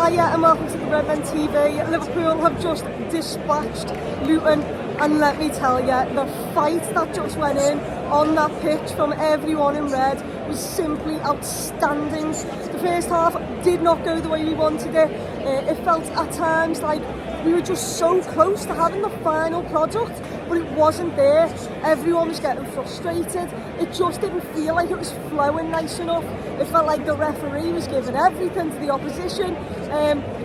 Hiya and welcome to the Redmen TV. Liverpool have just dispatched Luton, and let me tell you, the fight that just went in on that pitch from everyone in red was simply outstanding. The first half did not go the way we wanted it. It felt at times like we were just so close to having the final product, but it wasn't there. Everyone was getting frustrated. It just didn't feel like it was flowing nice enough. It felt like the referee was giving everything to the opposition.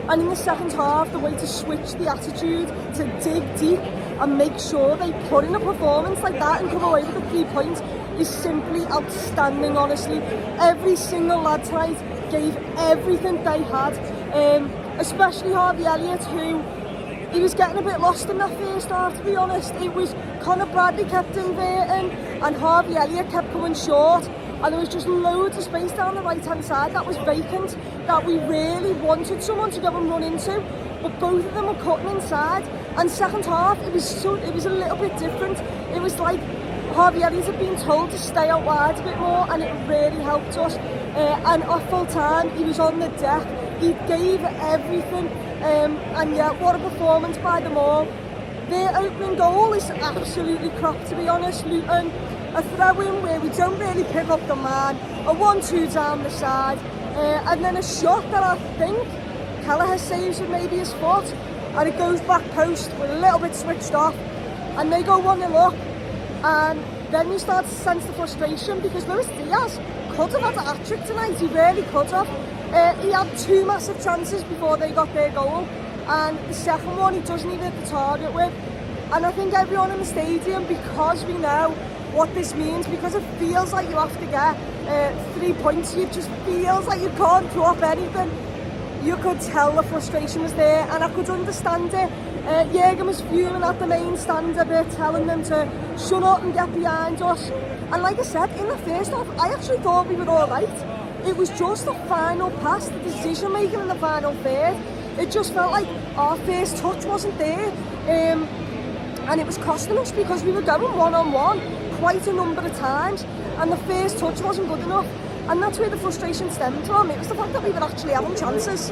And in the second half, the way to switch the attitude, to dig deep and make sure they put in a performance like that and come away with the 3 points is simply outstanding, honestly. Every single lad tonight gave everything they had, especially Elliott, who he was getting a bit lost in that first half, to be honest. It was Connor Bradley kept inverting and Elliott kept coming short, and there was just loads of space down the right hand side that was vacant, that we really wanted someone to go and run into, but both of them were cutting inside. And second half, it was a little bit different. It was like Elliott had been told to stay out wide a bit more, and it really helped us. And at full time, he was on the deck. He gave everything, and yeah, what a performance by them all. Their opening goal is absolutely crap, to be honest. Luton, a throw-in where we don't really pick up the man, a 1-2 down the side, and then a shot that I think Kelleher saves with maybe his foot, and it goes back post with a little bit switched off, and they go 1-0 up, and then you start to sense the frustration because Luis Diaz could have had a hat-trick tonight. He really could have. He had 2 massive chances before they got their goal, and the second one he doesn't even hit the target with. And I think everyone in the stadium, because we know what this means, because it feels like you have to get 3 points, it just feels like you can't drop anything. You could tell the frustration was there, and I could understand it. Jürgen was fuming at the main stand a bit, telling them to shut up and get behind us. And like I said, in the first half, I actually thought we were all right. It was just the final pass, the decision making in the final third. It just felt like our first touch wasn't there. And it was costing us because we were going one-on-one quite a number of times, and the first touch wasn't good enough. And that's where the frustration stemmed from. It was the fact that we were actually having chances,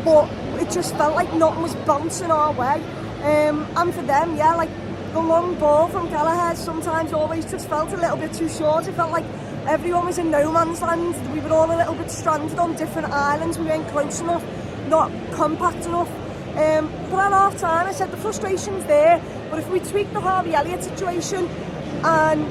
but it just felt like nothing was bouncing our way. And for them, yeah, like the long ball from Kelleher sometimes always just felt a little bit too short. It felt like everyone was in no man's land. We were all a little bit stranded on different islands. We weren't close enough, not compact enough. But at half time, I said the frustration's there, but if we tweak the Elliott situation and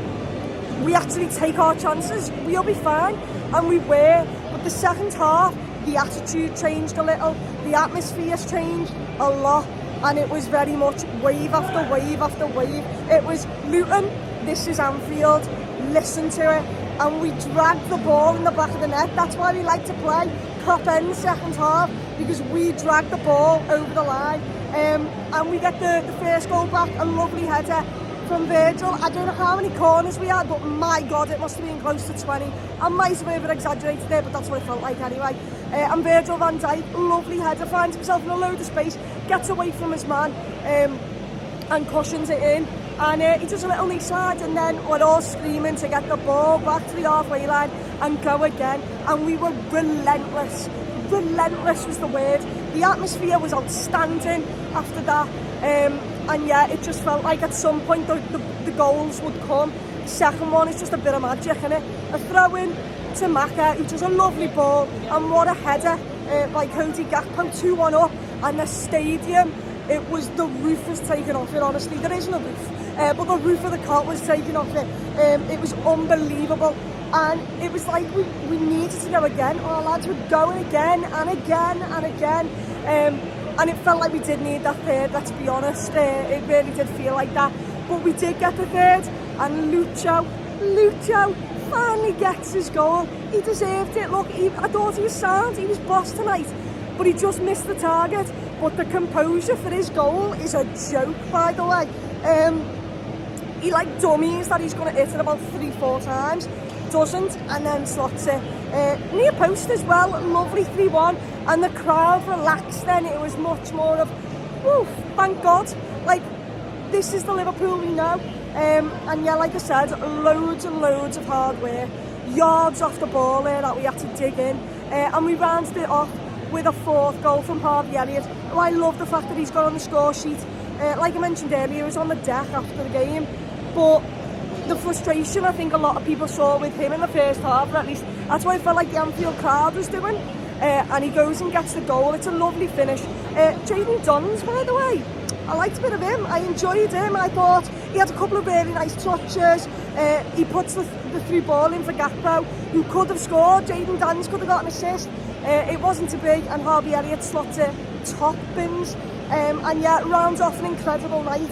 we actually take our chances, we'll be fine. And we were. But the second half, the attitude changed a little, the atmosphere's changed a lot, and it was very much wave after wave after wave. It was Luton, this is Anfield, listen to it. And we dragged the ball in the back of the net. That's why we like to play top end second half, because we dragged the ball over the line. And we get the first goal back, a lovely header from Virgil. I don't know how many corners we had, but my God, it must have been close to 20. I might have over-exaggerated there, but that's what it felt like anyway. And Virgil van Dijk, lovely header, finds himself in a load of space, gets away from his man, and cushions it in. And he does a little knee slide, and then we're all screaming to get the ball back to the halfway line and go again. And we were relentless. Relentless was the word. The atmosphere was outstanding after that. And yeah, it just felt like at some point the goals would come. The second one is just a bit of magic, innit? A throw in to Maka, who does a lovely ball, and what a header by Cody Gakpo, 2-1 up, and the stadium, it was, the roof was taken off it, honestly. There isn't a roof, but the roof of the cot was taken off it. It was unbelievable, and it was like we needed to go again. Our lads were going again and again and again. And it felt like we did need that third, let's be honest. It really did feel like that. But we did get the third, and Lucho finally gets his goal. He deserved it. Look, I thought he was sound, he was boss tonight, but he just missed the target. But the composure for his goal is a joke, by the way. He like dummies that he's going to hit it about 3-4 times, doesn't, and then slots it. Near post as well, lovely 3-1, and the crowd relaxed then. It was much more of, woof, thank God. Like, this is the Liverpool we know. And yeah, like I said, loads and loads of hard work, yards off the ball there that we had to dig in, and we rounded it off with a fourth goal from Harvey Elliott, who I love the fact that he's got on the score sheet. Like I mentioned earlier, he was on the deck after the game, but the frustration I think a lot of people saw with him in the first half, or at least that's what I felt like the Anfield crowd was doing, and he goes and gets the goal. It's a lovely finish. Jayden Duns, by the way, I liked a bit of him. I enjoyed him. I thought he had a couple of really nice touches. He puts the through ball in for Gakpo, who could have scored. Jayden Duns could have got an assist. It wasn't to be, and Harvey Elliott slots it top bins. And yeah, rounds off an incredible night.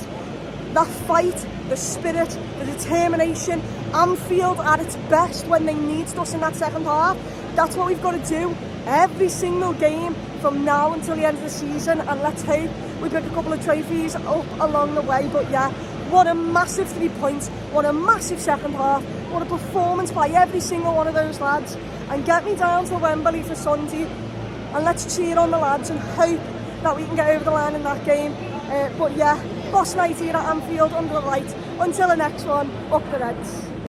That fight, the spirit, the determination, Anfield at its best when they needed us in that second half. That's what we've got to do every single game from now until the end of the season, and let's hope we pick a couple of trophies up along the way. But yeah, what a massive 3 points, what a massive second half, what a performance by every single one of those lads. And get me down to Wembley for Sunday, and let's cheer on the lads and hope that we can get over the line in that game. But yeah, boss night here at Anfield under the light. Until the next one, up the Reds.